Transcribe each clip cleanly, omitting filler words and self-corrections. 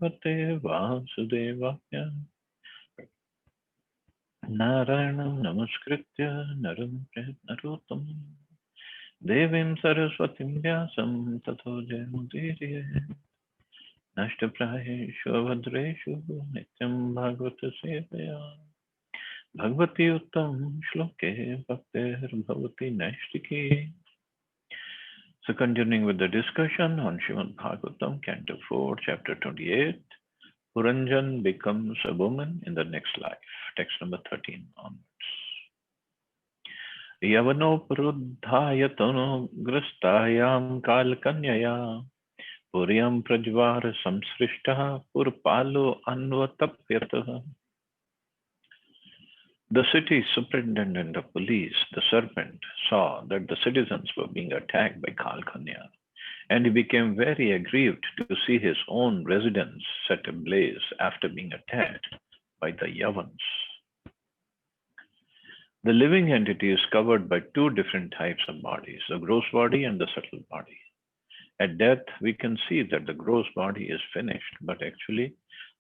Bhagavate Vasudevaya. Narayanam Namaskritya Naram Narottam Devim Saraswatim Vyasam Tato Jayamudiriye Nashtaprayeshu Avadreshu Nityam Bhagavata Sevaya Bhagavati Uttam Shloke Bhaktir Bhavati Naishtiki. So continuing with the discussion on Srimad Bhagavatam, Canto 4, Chapter 28, Puranjan becomes a woman in the next life. Text number 13 onwards. Yavanoparuddhaya tanugrastayam kalkanyaya Puryam prajvara samsrishtaha purpalo anvatapyatah. The city superintendent of police, the serpent, saw that the citizens were being attacked by Kalkanya, and he became very aggrieved to see his own residence set ablaze after being attacked by the Yavans. The living entity is covered by two different types of bodies, the gross body and the subtle body. At death, we can see that the gross body is finished, but actually,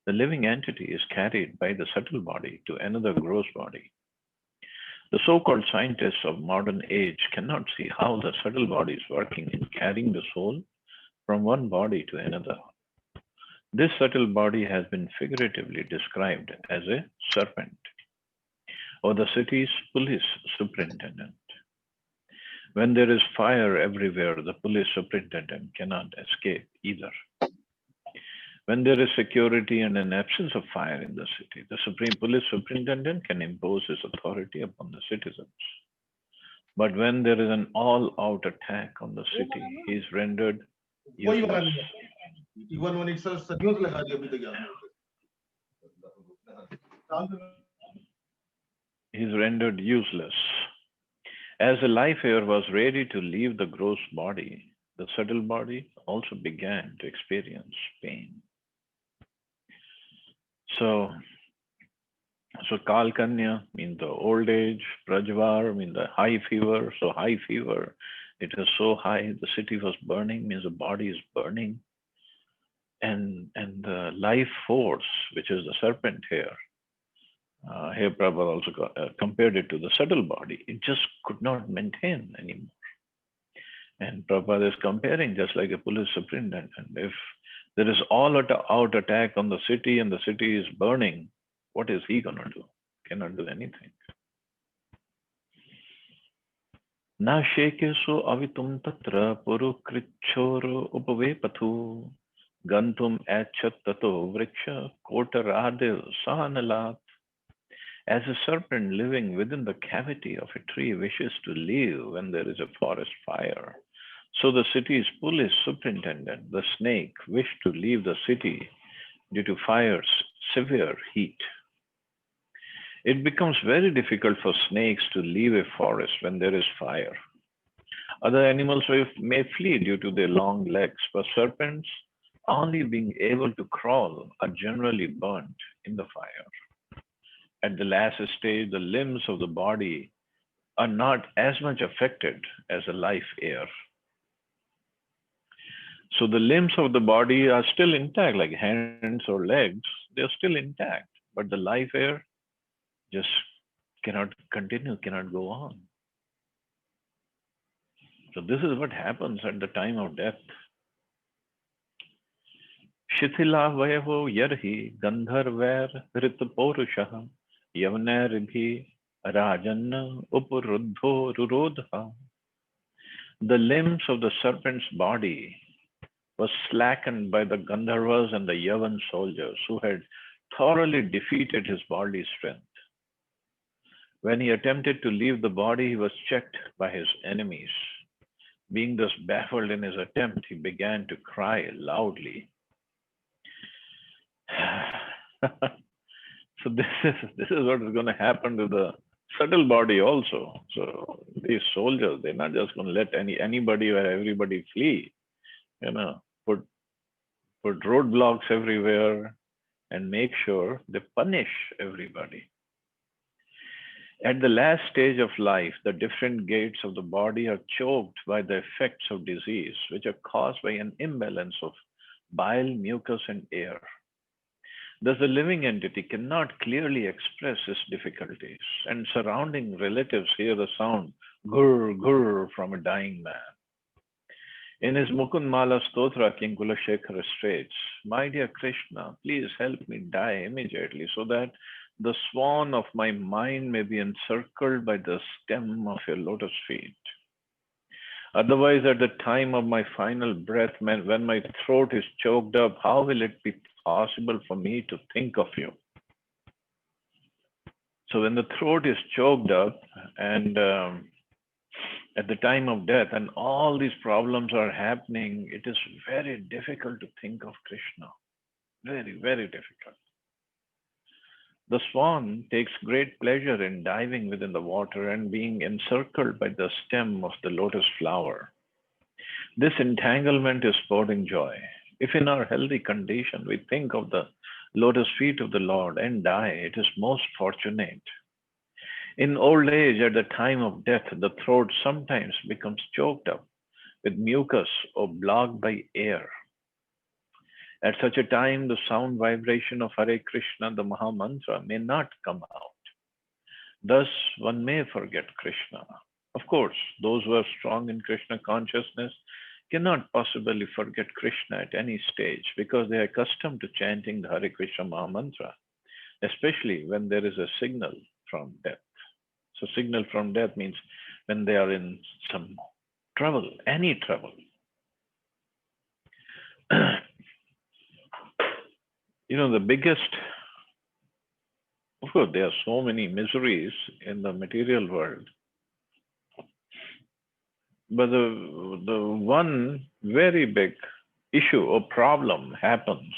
the living entity is carried by the subtle body to another gross body. The so-called scientists of modern age cannot see how the subtle body is working in carrying the soul from one body to another. This subtle body has been figuratively described as a serpent, or the city's police superintendent. When there is fire everywhere, the police superintendent cannot escape either. When there is security and an absence of fire in the city, the Supreme Police Superintendent can impose his authority upon the citizens. But when there is an all-out attack on the city, he is rendered useless. He is rendered useless. As the life air was ready to leave the gross body, the subtle body also began to experience pain. So Kalkanya means the old age, Prajvar means the high fever. So high fever, it was so high, the city was burning, means the body is burning. And the life force, which is the serpent here Prabhupada also compared it to the subtle body. It just could not maintain anymore. And Prabhupada is comparing just like a police superintendent. If there is all-out attack on the city and the city is burning, what is he going to do? Cannot do anything. Na shekesu avitum tatra purukrichoro upavepathu gantum achat tato vriksha kotarade sahanalat. As a serpent living within the cavity of a tree wishes to leave when there is a forest fire, so the city's police superintendent, the snake, wished to leave the city due to fire's severe heat. It becomes very difficult for snakes to leave a forest when there is fire. Other animals may flee due to their long legs, but serpents, only being able to crawl, are generally burnt in the fire. At the last stage, the limbs of the body are not as much affected as the life air. So the limbs of the body are still intact, like hands or legs, they're still intact, but the life air just cannot continue, cannot go on. So this is what happens at the time of death. Shithila vayevo yarhi gandharvair ritporushaha yavnairibhi rajanna upuruddho rurodha. The limbs of the serpent's body was slackened by the Gandharvas and the Yavan soldiers who had thoroughly defeated his body's strength. When he attempted to leave the body, he was checked by his enemies. Being thus baffled in his attempt, he began to cry loudly. So this is what is going to happen to the subtle body also. So these soldiers, they're not just going to let anybody or everybody flee. Put roadblocks everywhere and make sure they punish everybody. At the last stage of life, the different gates of the body are choked by the effects of disease, which are caused by an imbalance of bile, mucus, and air. Thus, the living entity cannot clearly express his difficulties, and surrounding relatives hear the sound gur gur from a dying man. In his Mukundmala Stotra, King Kulashekara states, "My dear Krishna, please help me die immediately so that the swan of my mind may be encircled by the stem of your lotus feet. Otherwise, at the time of my final breath, when my throat is choked up, how will it be possible for me to think of you?" So, when the throat is choked up and at the time of death, and all these problems are happening, it is very difficult to think of Krishna. Very, very difficult. The swan takes great pleasure in diving within the water and being encircled by the stem of the lotus flower. This entanglement is sporting joy. If in our healthy condition we think of the lotus feet of the Lord and die, it is most fortunate. In old age, at the time of death, the throat sometimes becomes choked up with mucus or blocked by air. At such a time, the sound vibration of Hare Krishna, the Maha Mantra, may not come out. Thus, one may forget Krishna. Of course, those who are strong in Krishna consciousness cannot possibly forget Krishna at any stage because they are accustomed to chanting the Hare Krishna Maha Mantra, especially when there is a signal from death. So, signal from death means when they are in some trouble, any trouble. The biggest, of course, there are so many miseries in the material world, but the one very big issue or problem happens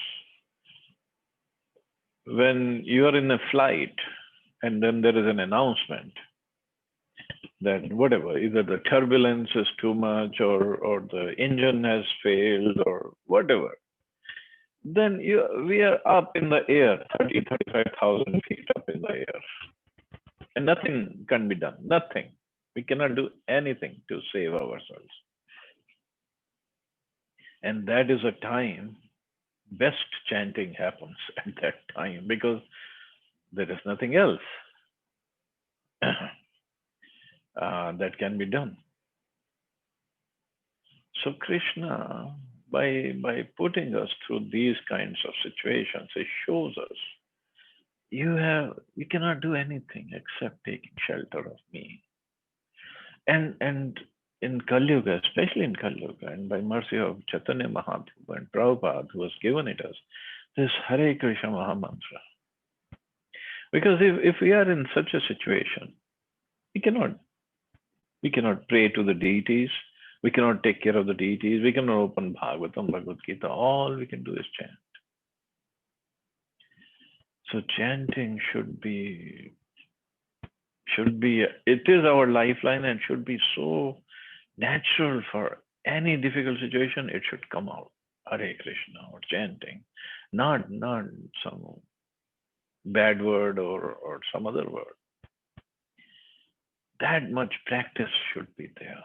when you are in a flight and then there is an announcement that whatever, either the turbulence is too much or the engine has failed or whatever, then we are up in the air, 35,000 feet up in the air. And nothing can be done, nothing. We cannot do anything to save ourselves. And that is a time, best chanting happens at that time because there is nothing else that can be done. So Krishna, by putting us through these kinds of situations, he shows us you cannot do anything except taking shelter of me. And in Kali Yuga, especially in Kali Yuga, and by mercy of Chaitanya Mahaprabhu and Prabhupada, who has given it us, this Hare Krishna Maha Mantra. Because if we are in such a situation, we cannot pray to the deities, we cannot take care of the deities, we cannot open Bhagavatam, Bhagavad Gita, all we can do is chant. So chanting should be, it is our lifeline and should be so natural for any difficult situation, it should come out. Hare Krishna or chanting, not some bad word or some other word. That much practice should be there.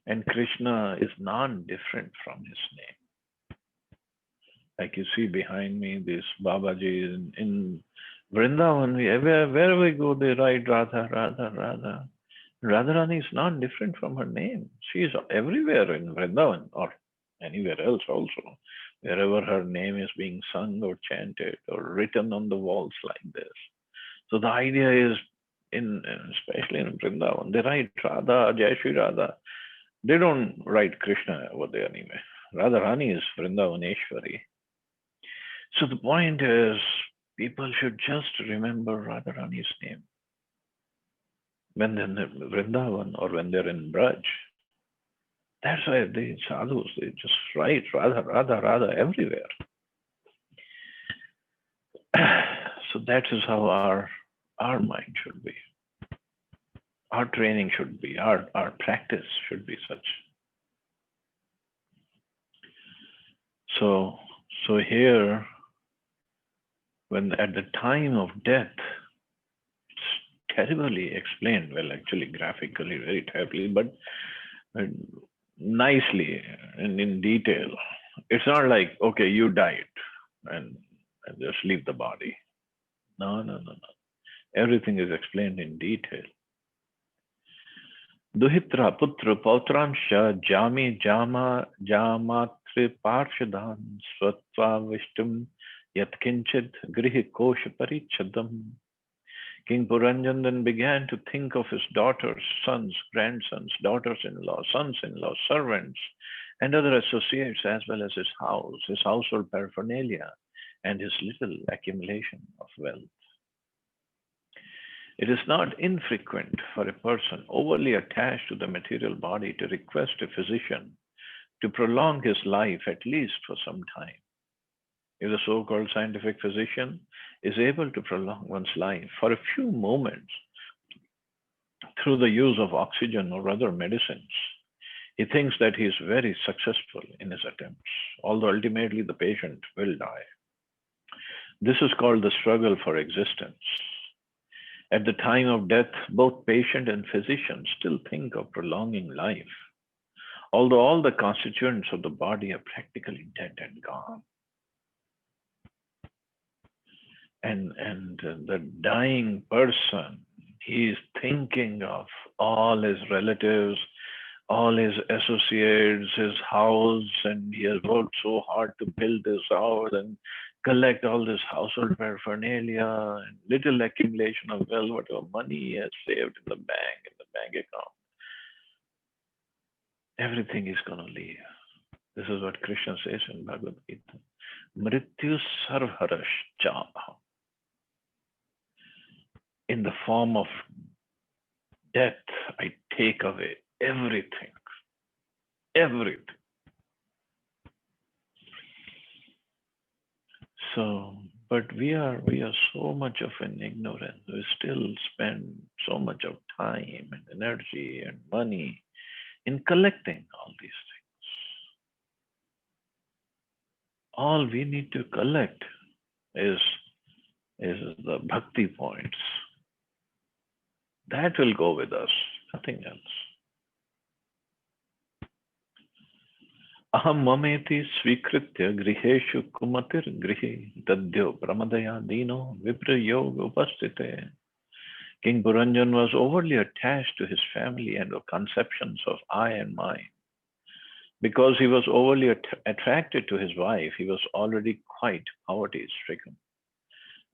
And Krishna is non-different from his name. Like you see behind me, this Babaji in Vrindavan, wherever we go, they write Radha, Radha, Radha. Radharani is not different from her name. She is everywhere in Vrindavan or anywhere else also, wherever her name is being sung or chanted or written on the walls like this. So the idea is, especially in Vrindavan, they write Radha, Jai Shri Radha. They don't write Krishna over there anyway. Radharani is Vrindavaneshwari. So the point is, people should just remember Radharani's name when they're in Vrindavan or when they're in Braj. That's why the sadhus, they just write Radha, Radha, Radha everywhere. So that is how our mind should be. Our training should be, our practice should be such. So here, when at the time of death, it's terribly explained, well, actually graphically, very terribly, but nicely and in detail. It's not like, okay, you died and, and just leave the body. No, no, no, no. Everything is explained in detail. दुहित्रा पुत्र पौत्रांश जामी जामा जामातृ पार्षदान स्वत्वाविष्टम यत्किंचित गृह कोश परिच्छदम. King Puranjan then began to think of his daughters, sons, grandsons, daughters-in-law, sons-in-law, servants, and other associates, as well as his house, his household paraphernalia, and his little accumulation of wealth. It is not infrequent for a person overly attached to the material body to request a physician to prolong his life at least for some time. If the so-called scientific physician is able to prolong one's life for a few moments through the use of oxygen or other medicines, he thinks that he is very successful in his attempts, although ultimately the patient will die. This is called the struggle for existence. At the time of death, both patient and physician still think of prolonging life, although all the constituents of the body are practically dead and gone. And the dying person, he is thinking of all his relatives, all his associates, his house, and he has worked so hard to build this house and collect all this household paraphernalia and little accumulation of wealth, whatever money he has saved in the bank account. Everything is going to leave. This is what Krishna says in Bhagavad Gita. Mrityu sarvharascha. In the form of death, I take away everything. Everything. So, but we are so much of an ignorance. We still spend so much of time and energy and money in collecting all these things. All we need to collect is the bhakti points. That will go with us, nothing else. Aham mameti svikritya griheshu kumatir grihi dadyo pramadaya dino vipra yoga upastite. King Puranjan was overly attached to his family and the conceptions of I and mine. Because he was overly attracted to his wife, he was already quite poverty stricken.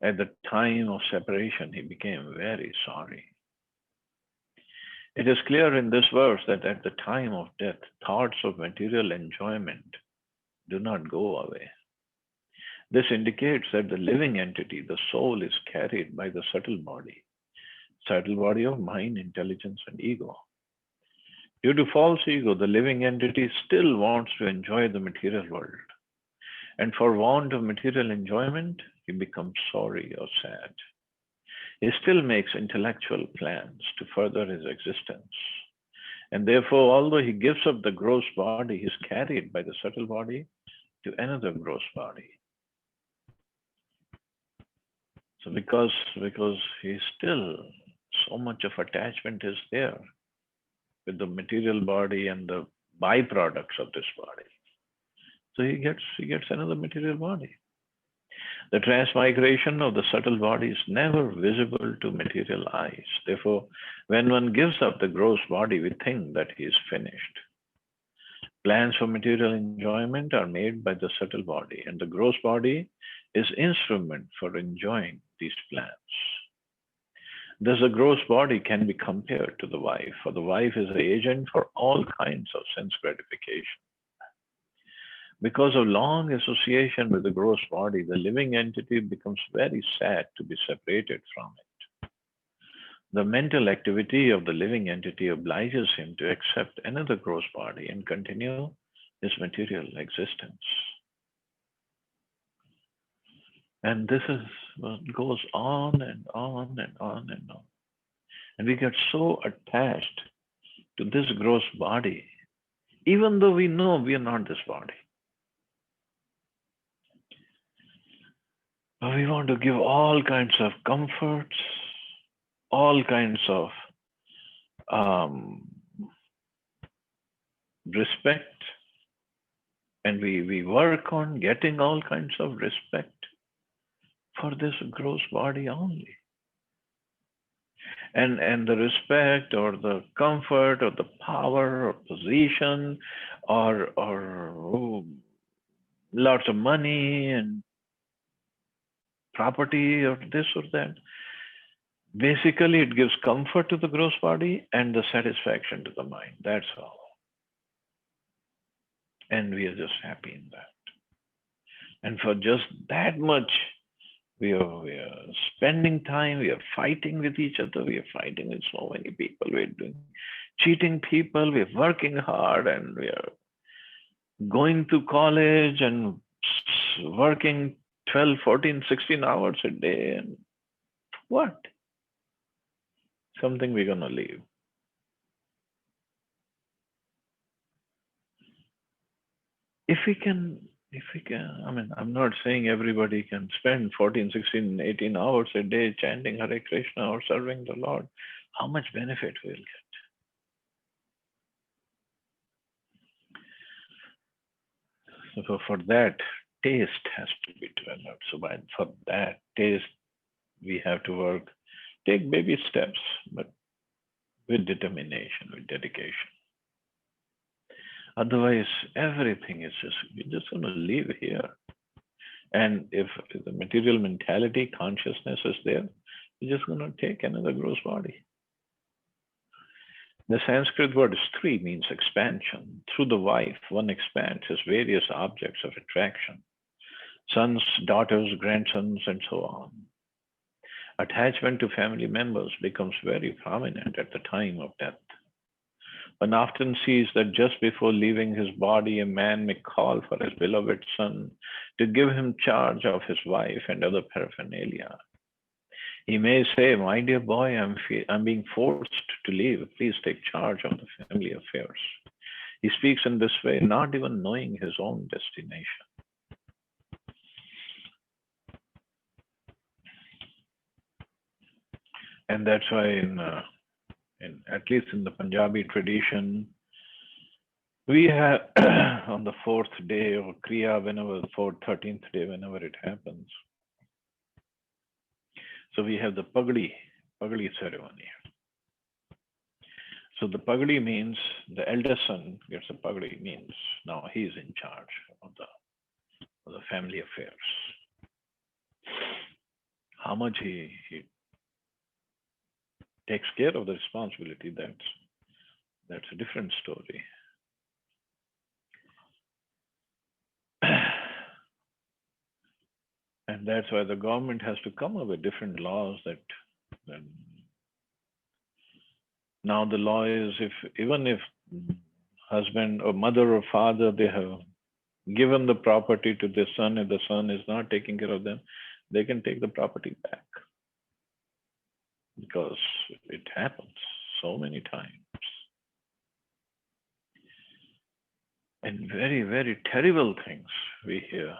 At the time of separation, he became very sorry. It is clear in this verse that at the time of death, thoughts of material enjoyment do not go away. This indicates that the living entity, the soul, is carried by the subtle body of mind, intelligence, and ego. Due to false ego, the living entity still wants to enjoy the material world. And for want of material enjoyment, he becomes sorry or sad. He still makes intellectual plans to further his existence. And therefore, although he gives up the gross body, he is carried by the subtle body to another gross body. So because he still, so much of attachment is there with the material body and the byproducts of this body. So he gets another material body. The transmigration of the subtle body is never visible to material eyes. Therefore, when one gives up the gross body, we think that he is finished. Plans for material enjoyment are made by the subtle body, and the gross body is instrument for enjoying these plans. Thus, the gross body can be compared to the wife, for the wife is the agent for all kinds of sense gratification. Because of long association with the gross body, the living entity becomes very sad to be separated from it. The mental activity of the living entity obliges him to accept another gross body and continue his material existence. And this is what goes on and on and on and on. And we get so attached to this gross body, even though we know we are not this body. But we want to give all kinds of comforts, all kinds of respect, And we work on getting all kinds of respect for this gross body only. And the respect or the comfort or the power or position or lots of money and property or this or that. Basically, it gives comfort to the gross body and the satisfaction to the mind. That's all. And we are just happy in that. And for just that much, we are spending time, we are fighting with each other, we are fighting with so many people, we're doing cheating people, we're working hard, and we are going to college and working 12, 14, 16 hours a day. And what? Something we're going to leave. If we can, I mean, I'm not saying everybody can spend 14, 16, 18 hours a day chanting Hare Krishna or serving the Lord. How much benefit we'll get. So for that, taste has to be developed. So for that taste, we have to work, take baby steps, but with determination, with dedication. Otherwise, everything is we're just going to live here. And if the material mentality, consciousness is there, we're just going to take another gross body. The Sanskrit word stri means expansion. Through the wife, one expands his various objects of attraction, sons, daughters, grandsons, and so on. Attachment to family members becomes very prominent at the time of death. One often sees that just before leaving his body, a man may call for his beloved son to give him charge of his wife and other paraphernalia. He may say, "My dear boy, I'm being forced to leave. Please take charge of the family affairs." He speaks in this way, not even knowing his own destination. And that's why at least in the Punjabi tradition, we have on the fourth day of Kriya, whenever the 13th day, whenever it happens. So we have the pagdi ceremony. So the pagdi means the eldest son gets a pagdi, means now he is in charge of the family affairs. How much he takes care of the responsibility, that's a different story. And that's why the government has to come up with different laws that now the law is even if husband or mother or father, they have given the property to the son and the son is not taking care of them, they can take the property back. Because it happens so many times. And very, very terrible things we hear.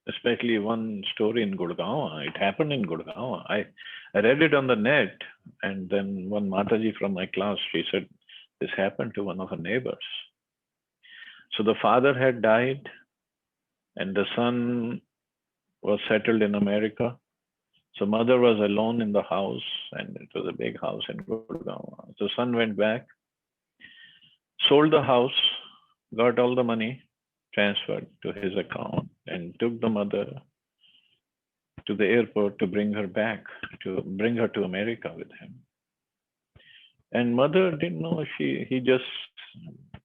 Especially one story in Gurgaon. It happened in Gurgaon. I read it on the net, and then one Mataji from my class, she said, this happened to one of her neighbors. So the father had died, and the son was settled in America. So mother was alone in the house, and it was a big house in Gurgaon. So son went back, sold the house, got all the money, transferred to his account, and took the mother to the airport to bring her back, to bring her to America with him. And mother didn't know. He just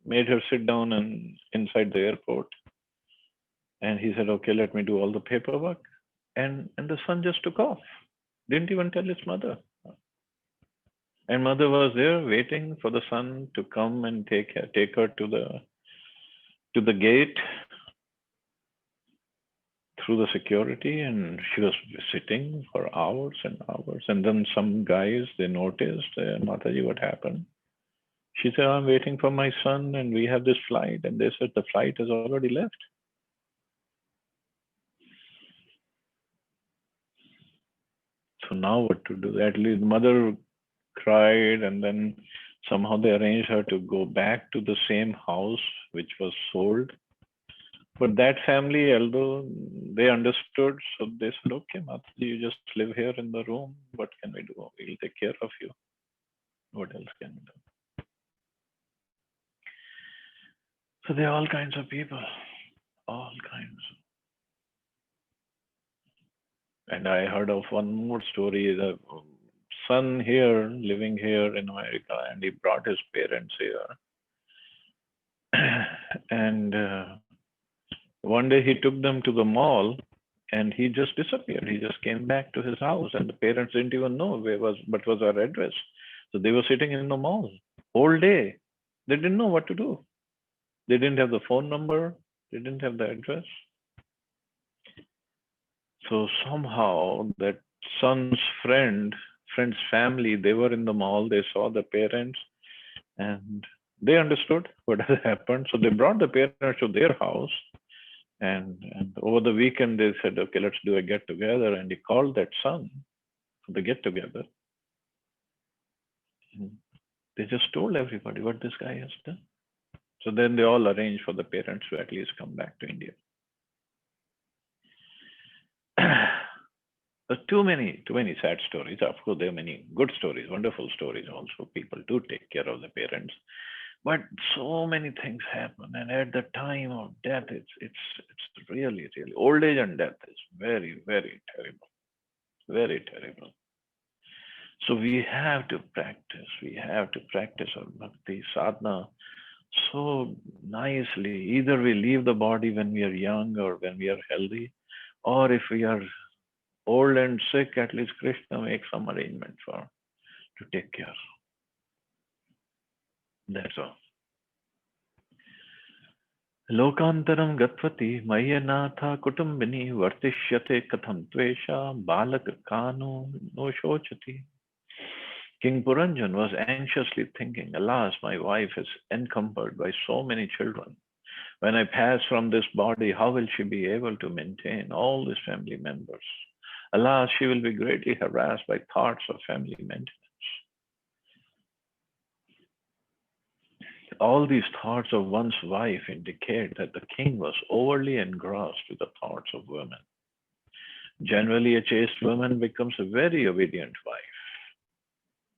made her sit down and inside the airport. And he said, "Okay, let me do all the paperwork." And the son just took off. Didn't even tell his mother. And mother was there waiting for the son to come and take her to the gate through the security, and she was sitting for hours and hours. And then some guys, they noticed, Mataji, what happened? She said, "I'm waiting for my son and we have this flight." And they said, "The flight has already left." So now what to do? At least mother cried, and then somehow they arranged her to go back to the same house which was sold. But that family, although they understood, so they said, okay, Mataji, you just live here in the room. What can we do? We'll take care of you. What else can we do? So there are all kinds of people, all kinds. And I heard of one more story. The son here, living here in America, and he brought his parents here. And one day he took them to the mall, and he just disappeared. He just came back to his house, and the parents didn't even know what was our address. So they were sitting in the mall whole day. They didn't know what to do. They didn't have the phone number. They didn't have the address. So somehow that son's friend's family, they were in the mall. They saw the parents, and they understood what had happened. So they brought the parents to their house. And over the weekend, they said, okay, let's do a get together. And he called that son for the get together. They just told everybody what this guy has done. So then they all arranged for the parents to at least come back to India. There's too many sad stories. Of course, there are many good stories, wonderful stories also. People do take care of the parents. But so many things happen. And at the time of death, it's really, really, old age and death is very, very terrible. Very terrible. So we have to practice. We have to practice our bhakti sadhana so nicely. Either we leave the body when we are young or when we are healthy, or if we are old and sick, at least Krishna makes some arrangement for to take care. That's all. Lokantaram gatvati mayanatha kutumbini vartishyate katham tvesha balak kanu no shochati. King Puranjan was anxiously thinking, alas, my wife is encumbered by so many children. When I pass from this body, how will she be able to maintain all these family members? Alas, she will be greatly harassed by thoughts of family maintenance. All these thoughts of one's wife indicate that the king was overly engrossed with the thoughts of women. Generally, a chaste woman becomes a very obedient wife.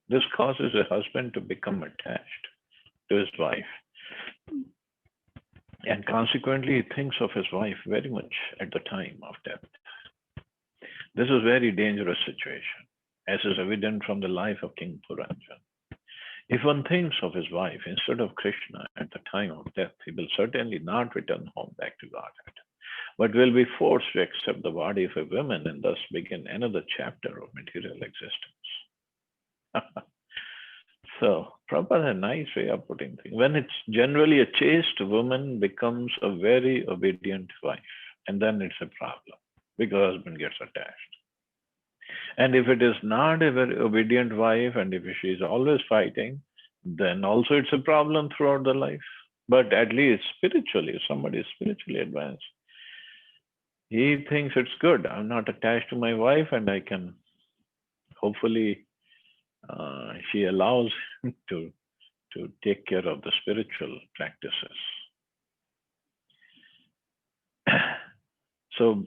This causes a husband to become attached to his wife. And consequently, he thinks of his wife very much at the time of death. This is a very dangerous situation, as is evident from the life of King Puranjan. If one thinks of his wife instead of Krishna at the time of death, he will certainly not return home back to Godhead, but will be forced to accept the body of a woman and thus begin another chapter of material existence. So, Prabhupada had a nice way of putting things. When it's generally a chaste woman becomes a very obedient wife, and then it's a problem because husband gets attached. And if it is not a very obedient wife, and if she is always fighting, then also it's a problem throughout the life. But at least spiritually, if somebody is spiritually advanced, he thinks it's good. I'm not attached to my wife, and I can hopefully she allows him to take care of the spiritual practices. So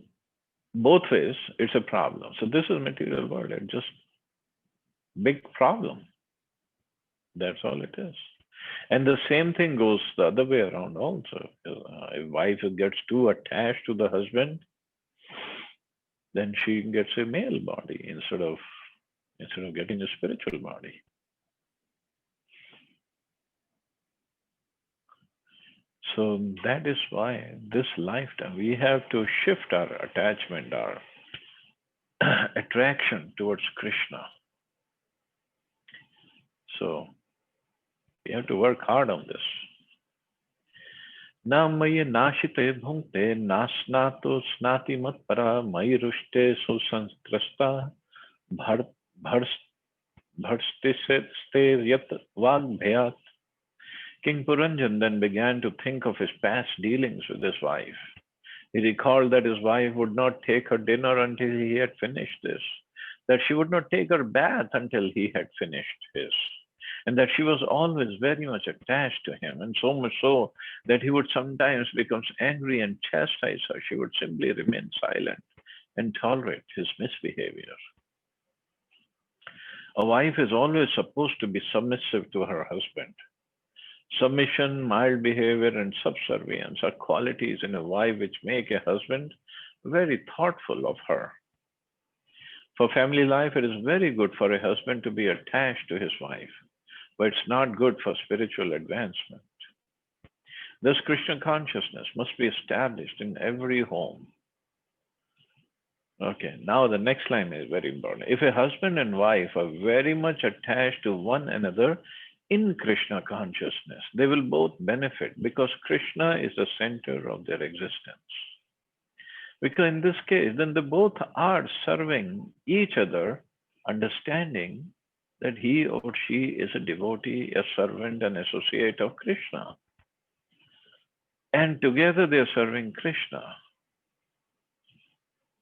both ways, it's a problem. So this is material world. It's just big problem. That's all it is. And the same thing goes the other way around also. If wife gets too attached to the husband, then she gets a male body instead of getting a spiritual body. So that is why this lifetime we have to shift our attachment, our attraction towards Krishna. So we have to work hard on this. Na maye nashite bhunkte nasnato snati matpara mayi rushte susanstrasta bharstiste yat vag bhayat. King Puranjan then began to think of his past dealings with his wife. He recalled that his wife would not take her dinner until he had finished this, that she would not take her bath until he had finished his, and that she was always very much attached to him, and so much so that he would sometimes become angry and chastise her. She would simply remain silent and tolerate his misbehavior. A wife is always supposed to be submissive to her husband. Submission, mild behavior, and subservience are qualities in a wife which make a husband very thoughtful of her. For family life, it is very good for a husband to be attached to his wife, but it's not good for spiritual advancement. Thus, Krishna consciousness must be established in every home. Okay, now the next line is very important. If a husband and wife are very much attached to one another in Krishna consciousness, they will both benefit because Krishna is the center of their existence. Because in this case, then they both are serving each other, understanding that he or she is a devotee, a servant, an associate of Krishna. And together they are serving Krishna.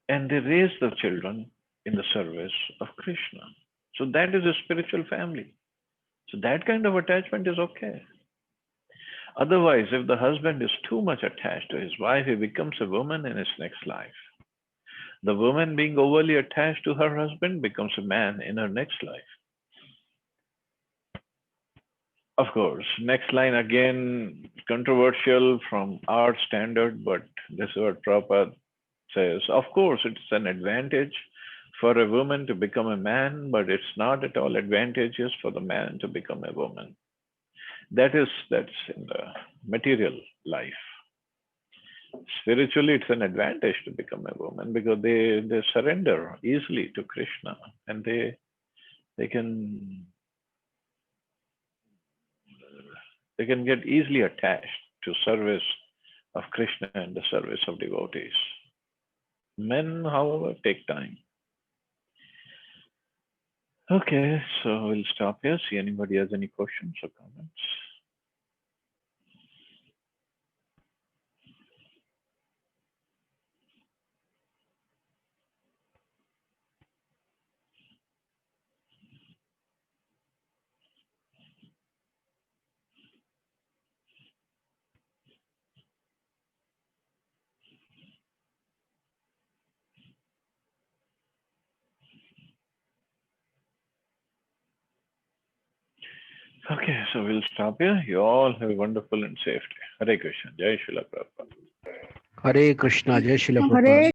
And they raise the children in the service of Krishna. So that is a spiritual family. So that kind of attachment is okay. Otherwise, if the husband is too much attached to his wife, he becomes a woman in his next life. The woman being overly attached to her husband becomes a man in her next life. Of course, next line again, controversial from our standard, but this is what Prabhupada says. Of course, it's an advantage for a woman to become a man, but it's not at all advantageous for the man to become a woman. That's in the material life. Spiritually, it's an advantage to become a woman because they surrender easily to Krishna, and they can get easily attached to service of Krishna and the service of devotees. Men, however, take time. Okay, so we'll stop here. See anybody has any questions or comments? Okay, so we'll stop here. You all have a wonderful and safe day. Hare Krishna. Jai Srila Prabhupada. Hare Krishna, Jai Srila Prabhupada. Hare